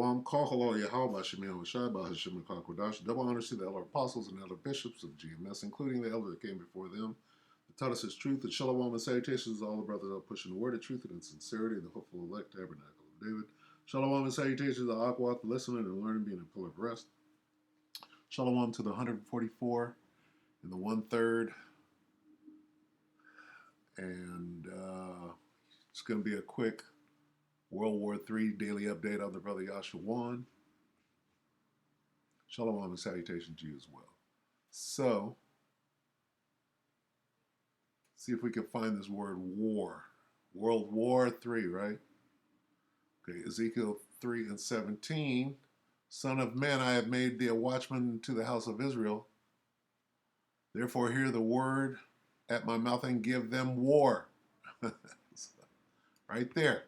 Call hello Yahweh Shemil Shai Bahashim Kakwadash. Double honors to the elder apostles and elder bishops of GMS, including the elder that came before them. The taught us his truth, and shalom and salutations to all the brothers out pushing the word of truth and in sincerity, the hopeful elect tabernacle of David. Shalom and salutations to Aquat, the listening and learning, being a pillar of rest. Shalom to the 144 and the 1/3. And it's going to be a quick World War III daily update on the brother Yashawan. Shalom and salutation to you as well. So, see if we can find this word war. World War III, right? Okay, Ezekiel 3:17. Son of man, I have made thee a watchman to the house of Israel. Therefore hear the word at my mouth and give them war. Right there.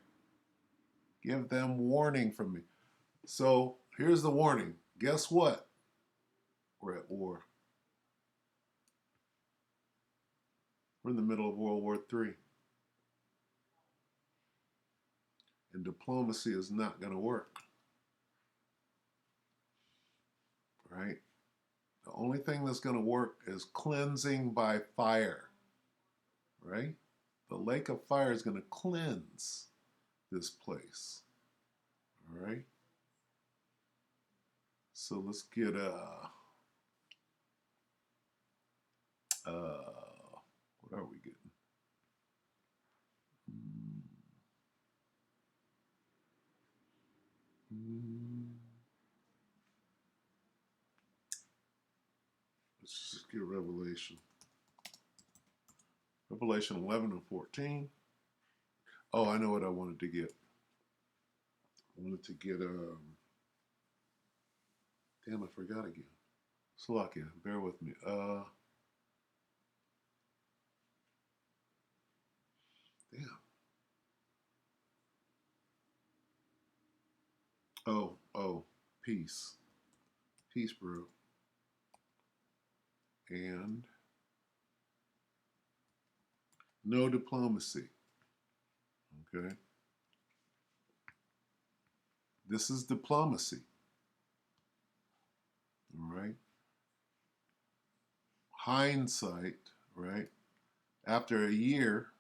Give them warning from me. So here's the warning. Guess what? We're at war. We're in the middle of World War III. And diplomacy is not going to work. Right? The only thing that's going to work is cleansing by fire. Right? The lake of fire is going to cleanse this place. All right? So let's get what are we getting? Let's just get Revelation. Revelation 11 and 14. Oh, I know what I wanted to get. I wanted to get, damn, I forgot again. Slovakia, bear with me. Damn. Oh, peace. Peace, bro. And no diplomacy. Okay. This is diplomacy. All right. Hindsight, right? After a year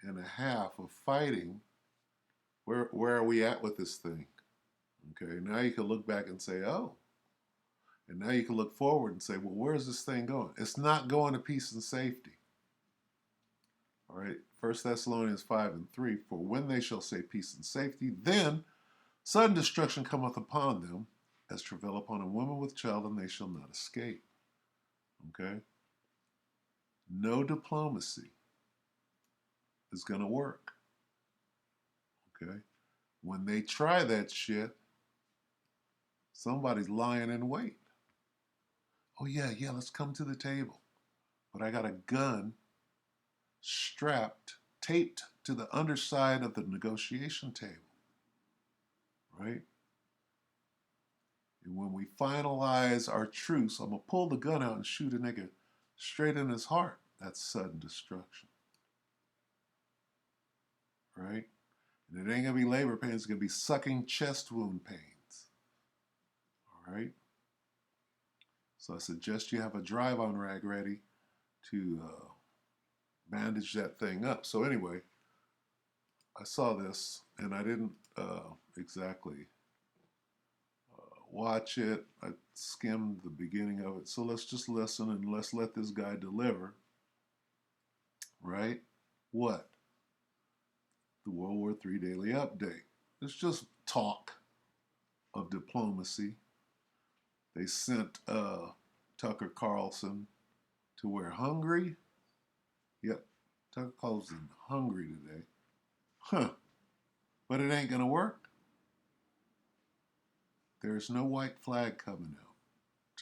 and a half of fighting, where are we at with this thing? Okay, now you can look back and say, oh. And now you can look forward and say, well, where's this thing going? It's not going to peace and safety. All right, 1 Thessalonians 5 and 3, for when they shall say peace and safety, then sudden destruction cometh upon them, as travail upon a woman with child, and they shall not escape. Okay? No diplomacy is going to work. Okay? When they try that shit, somebody's lying in wait. Oh, yeah, let's come to the table. But I got a gun strapped, taped to the underside of the negotiation table. Right? And when we finalize our truce, I'm going to pull the gun out and shoot a nigga straight in his heart. That's sudden destruction. Right? And it ain't going to be labor pains. It's going to be sucking chest wound pains. All right? So I suggest you have a drive-on rag ready to bandage that thing up. So anyway, I saw this, and I didn't exactly watch it. I skimmed the beginning of it. So let's just listen and let's let this guy deliver. Right? What? The World War III Daily Update. It's just talk of diplomacy. They sent Tucker Carlson to where? Hungary? Yep, Tucker Carlson hungry today. Huh. But it ain't going to work. There's no white flag coming out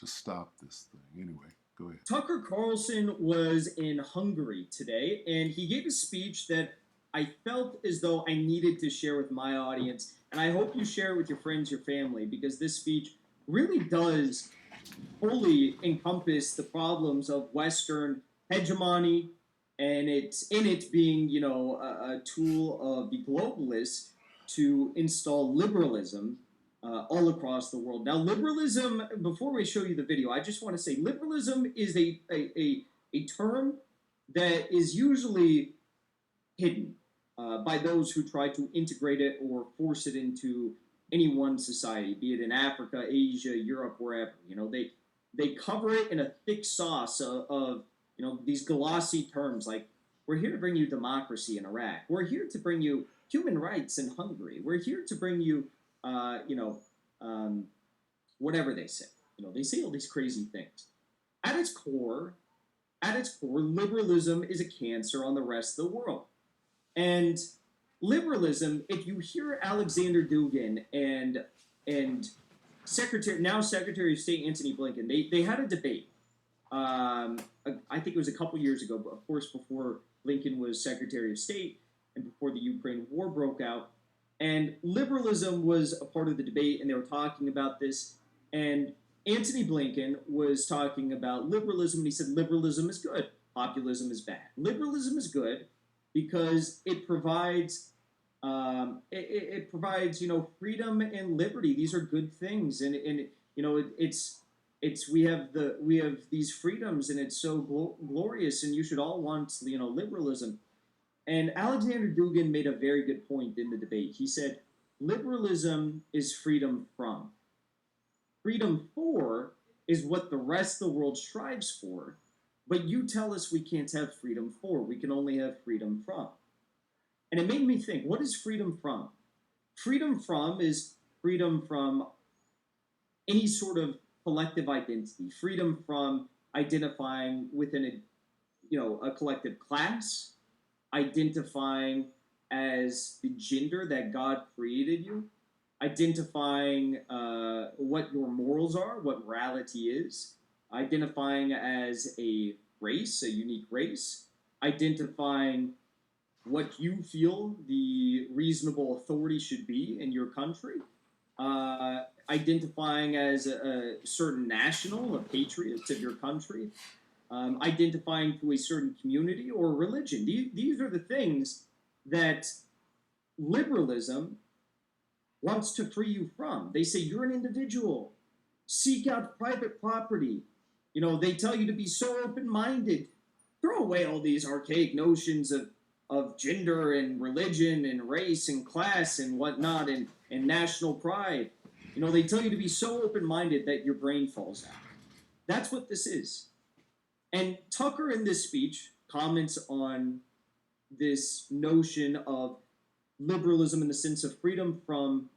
to stop this thing. Anyway, go ahead. Tucker Carlson was in Hungary today, and he gave a speech that I felt as though I needed to share with my audience, and I hope you share it with your friends, your family, because this speech really does fully encompass the problems of Western hegemony, and it's in it being, a tool of the globalists to install liberalism all across the world. Now, liberalism, before we show you the video, I just want to say liberalism is a term that is usually hidden by those who try to integrate it or force it into any one society, be it in Africa, Asia, Europe, wherever. They cover it in a thick sauce of these glossy terms like we're here to bring you democracy in Iraq. We're here to bring you human rights in Hungary. We're here to bring you, uh, you know, um, whatever they say. They say all these crazy things. At its core, liberalism is a cancer on the rest of the world. And liberalism, if you hear Alexander Dugin and Secretary of State Antony Blinken, they had a debate. I think it was a couple years ago, but of course before Blinken was Secretary of State and before the Ukraine war broke out. And liberalism was a part of the debate, and they were talking about this. And Antony Blinken was talking about liberalism, and he said liberalism is good, populism is bad. Liberalism is good because it provides it provides freedom and liberty. These are good things, and it's we have these freedoms, and it's so glorious, and you should all want liberalism. And Alexander Dugin made a very good point in the debate. He said liberalism is freedom from. Freedom for is what the rest of the world strives for, but you tell us we can't have freedom for. We can only have freedom from. And it made me think, what is freedom from? Freedom from is freedom from any sort of collective identity, freedom from identifying within a collective class, identifying as the gender that God created you, identifying what your morals are, what morality is, identifying as a race, a unique race, identifying what you feel the reasonable authority should be in your country, identifying as a certain national, a patriot of your country, identifying to a certain community or religion. These are the things that liberalism wants to free you from. They say you're an individual. Seek out private property. They tell you to be so open-minded. Throw away all these archaic notions of gender and religion and race and class and whatnot and national pride. They tell you to be so open-minded that your brain falls out. That's what this is. And Tucker in this speech comments on this notion of liberalism in the sense of freedom from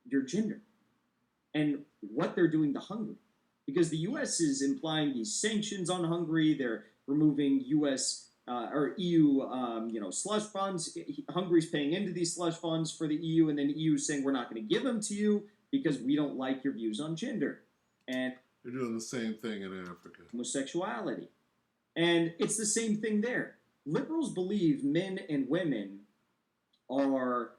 your gender and what they're doing to Hungary. Because the U.S. is implying these sanctions on Hungary. They're removing U.S. Or EU, slush funds. Hungary's paying into these slush funds for the EU, and then the EU is saying we're not going to give them to you because we don't like your views on gender. And they're doing the same thing in Africa. Homosexuality. And it's the same thing there. Liberals believe men and women are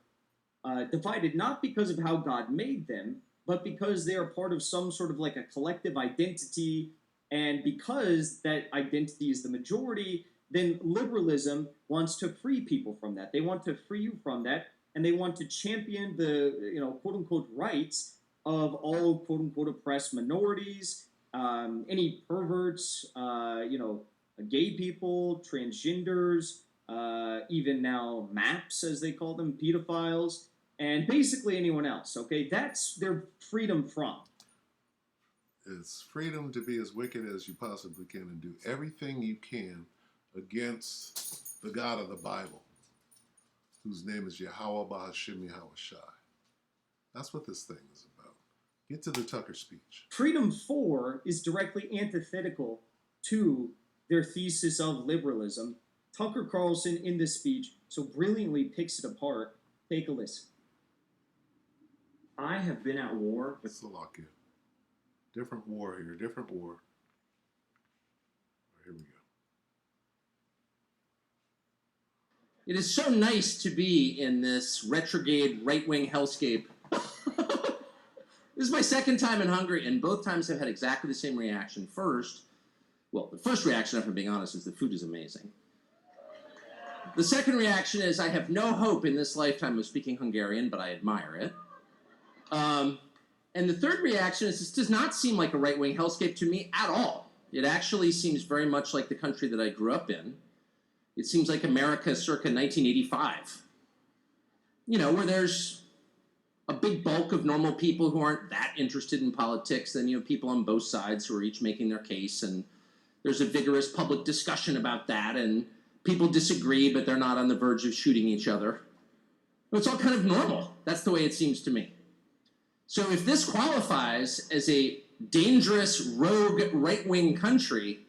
divided not because of how God made them, but because they are part of some sort of like a collective identity. And because that identity is the majority, then liberalism wants to free people from that. They want to free you from that, and they want to champion the quote-unquote rights of all quote-unquote oppressed minorities, any perverts, gay people, transgenders, even now MAPs, as they call them, pedophiles, and basically anyone else, okay? That's their freedom from. It's freedom to be as wicked as you possibly can and do everything you can against the God of the Bible, whose name is Yahweh Bahashim Yahweh Shai. That's what this thing is about. Get to the Tucker speech. Freedom for is directly antithetical to their thesis of liberalism. Tucker Carlson in this speech so brilliantly picks it apart. Take a listen. I have been at war with Slovakia. Different war here, different war. Here we go. It is so nice to be in this retrograde right-wing hellscape. This is my second time in Hungary, and both times I've had exactly the same reaction. The first reaction, if I'm being honest, is the food is amazing. The second reaction is I have no hope in this lifetime of speaking Hungarian, but I admire it. And the third reaction is this does not seem like a right-wing hellscape to me at all. It actually seems very much like the country that I grew up in. It seems like America circa 1985, where there's a big bulk of normal people who aren't that interested in politics. Then you have people on both sides who are each making their case, and there's a vigorous public discussion about that, and people disagree, but they're not on the verge of shooting each other. It's all kind of normal. That's the way it seems to me. So if this qualifies as a dangerous, rogue, right-wing country,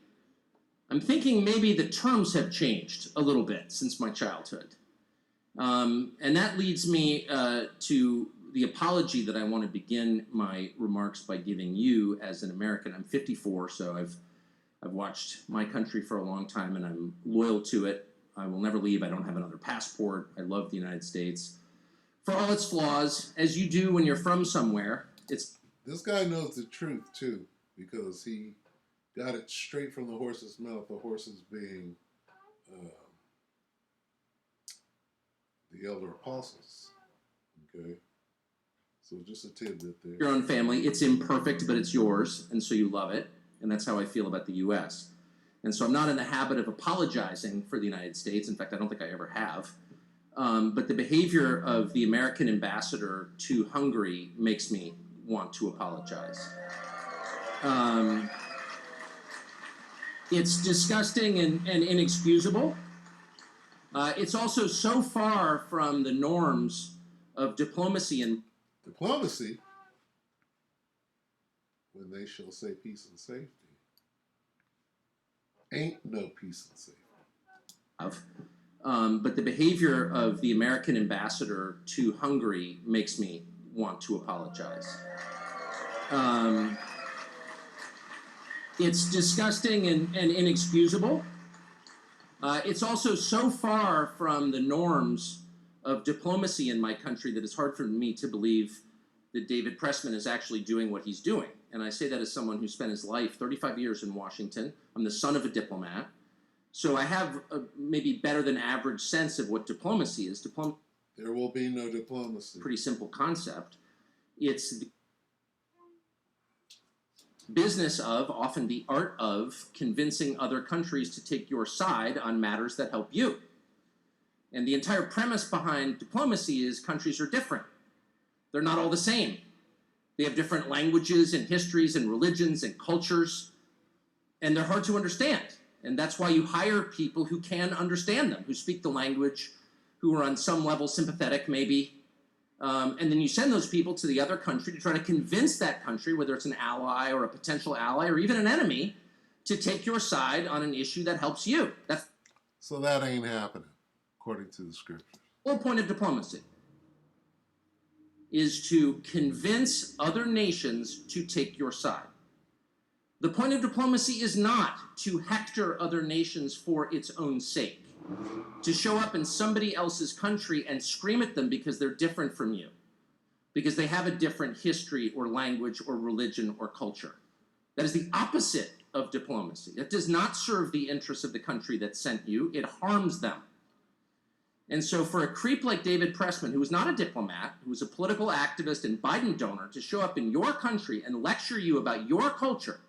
I'm thinking maybe the terms have changed a little bit since my childhood. And that leads me to the apology that I want to begin my remarks by giving you as an American. I'm 54, so I've watched my country for a long time, and I'm loyal to it. I will never leave. I don't have another passport. I love the United States. For all its flaws, as you do when you're from somewhere, it's... This guy knows the truth, too, because he got it straight from the horse's mouth, the horses being the elder apostles. Okay? So just a tidbit there. Your own family. It's imperfect, but it's yours, and so you love it. And that's how I feel about the U.S. And so I'm not in the habit of apologizing for the United States. In fact, I don't think I ever have. But the behavior of the American ambassador to Hungary makes me want to apologize. It's disgusting and inexcusable. It's also so far from the norms of diplomacy and... Diplomacy? When they shall say peace and safety. Ain't no peace and safety. But the behavior of the American ambassador to Hungary makes me want to apologize. It's disgusting and inexcusable. It's also so far from the norms of diplomacy in my country that it's hard for me to believe that David Pressman is actually doing what he's doing. And I say that as someone who spent his life, 35 years in Washington. I'm the son of a diplomat. So I have a maybe better than average sense of what diplomacy is. There will be no diplomacy. Pretty simple concept. It's the business of, often the art of, convincing other countries to take your side on matters that help you. And the entire premise behind diplomacy is countries are different. They're not all the same. They have different languages and histories and religions and cultures, and they're hard to understand. And that's why you hire people who can understand them, who speak the language, who are on some level sympathetic maybe, and then you send those people to the other country to try to convince that country, whether it's an ally or a potential ally or even an enemy, to take your side on an issue that helps you. So that ain't happening, according to the scriptures. The whole point of diplomacy is to convince other nations to take your side. The point of diplomacy is not to hector other nations for its own sake, to show up in somebody else's country and scream at them because they're different from you, because they have a different history or language or religion or culture. That is the opposite of diplomacy. It does not serve the interests of the country that sent you. It harms them. And so for a creep like David Pressman, who was not a diplomat, who was a political activist and Biden donor, to show up in your country and lecture you about your culture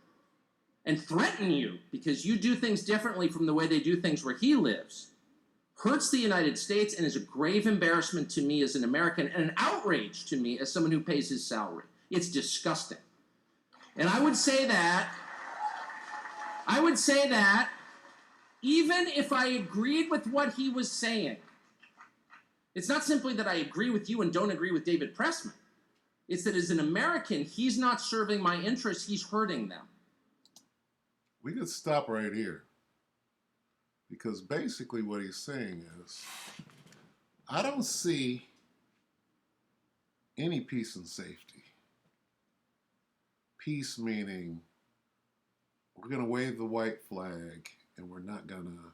and threaten you because you do things differently from the way they do things where he lives, hurts the United States and is a grave embarrassment to me as an American and an outrage to me as someone who pays his salary. It's disgusting. And I would say that even if I agreed with what he was saying, it's not simply that I agree with you and don't agree with David Pressman. It's that as an American, he's not serving my interests, he's hurting them. We could stop right here. Because basically what he's saying is, I don't see any peace and safety. Peace meaning we're going to wave the white flag and we're not going to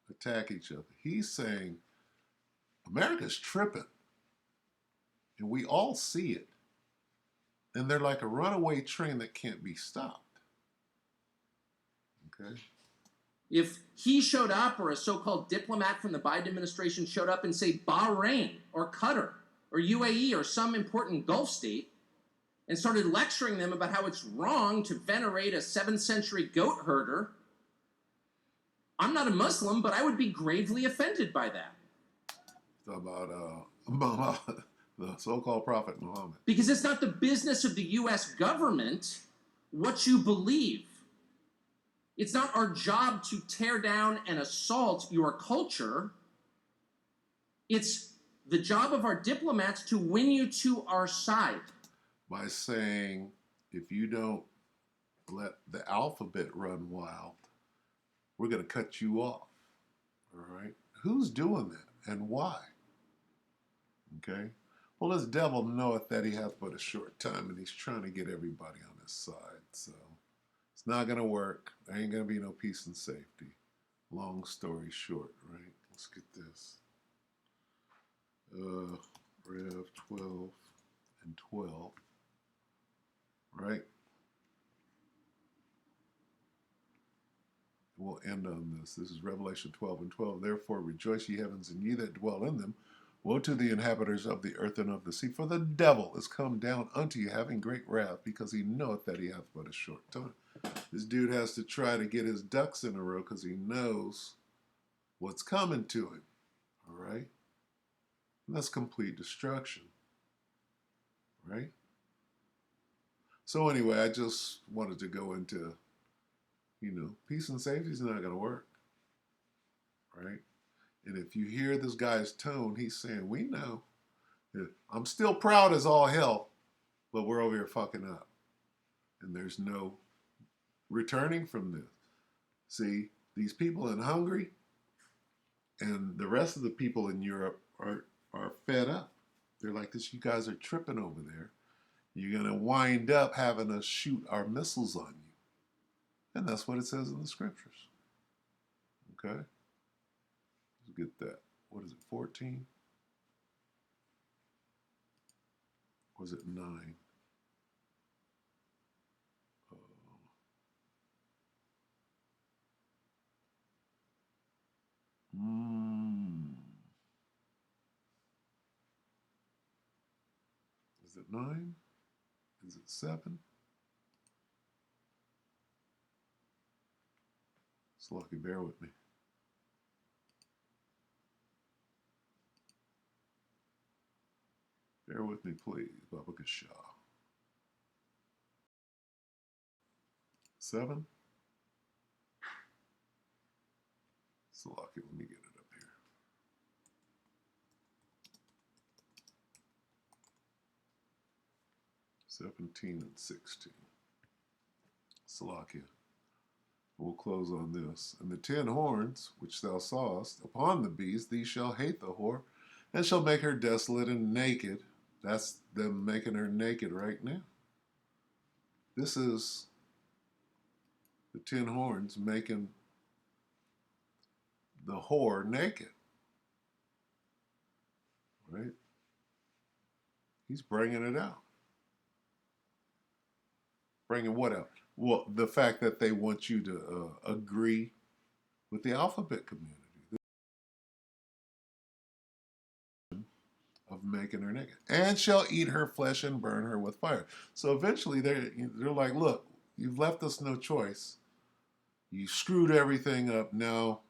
attack each other. He's saying America's tripping, and we all see it. And they're like a runaway train that can't be stopped. Okay? If he showed up, or a so-called diplomat from the Biden administration showed up and say Bahrain or Qatar or UAE or some important Gulf state, and started lecturing them about how it's wrong to venerate a 7th century goat herder, I'm not a Muslim, but I would be gravely offended by that. About the so-called Prophet Muhammad. Because it's not the business of the US government what you believe. It's not our job to tear down and assault your culture. It's the job of our diplomats to win you to our side. By saying, if you don't let the alphabet run wild, we're going to cut you off. All right? Who's doing that and why? Okay? Well, this devil knoweth that he hath but a short time, and he's trying to get everybody on his side. So it's not going to work. There ain't going to be no peace and safety. Long story short, right? Let's get this. Rev 12 and 12. Right? We'll end on this. This is Revelation 12 and 12. Therefore rejoice, ye heavens, and ye that dwell in them. Woe to the inhabitants of the earth and of the sea, for the devil is come down unto you, having great wrath, because he knoweth that he hath but a short time. This dude has to try to get his ducks in a row because he knows what's coming to him. All right? And that's complete destruction. Right? So anyway, I just wanted to go into, peace and safety is not going to work. Right? And if you hear this guy's tone, he's saying, we know. I'm still proud as all hell, but we're over here fucking up. And there's no returning from this. See, these people in Hungary and the rest of the people in Europe are fed up. They're like, this, you guys are tripping over there. You're going to wind up having us shoot our missiles on you. And that's what it says in the scriptures. Okay? Let's get that. What is it, 14? Was it 9? Is it 9? Is it 7? So lucky, bear with me. Bear with me, please, Baba Shah. 7? So lucky, let me get it up here. 17 and 16. Salakia. We'll close on this. And the 10 horns, which thou sawest upon the beast, these shall hate the whore, and shall make her desolate and naked. That's them making her naked right now. This is the 10 horns making the whore naked. Right? He's bringing it out. Bringing what out? Well, the fact that they want you to agree with the alphabet community of making her naked, and shall eat her flesh and burn her with fire. So eventually they're like, look, you've left us no choice. You screwed everything up. Now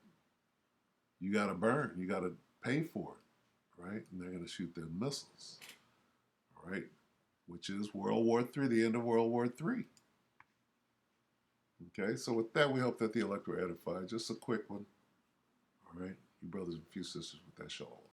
you got to burn. You got to pay for it, right? And they're going to shoot their missiles, right? Which is World War III, the end of World War III. Okay, so with that, we hope that the elect were edified. Just a quick one. All right, you brothers and few sisters with that shalom.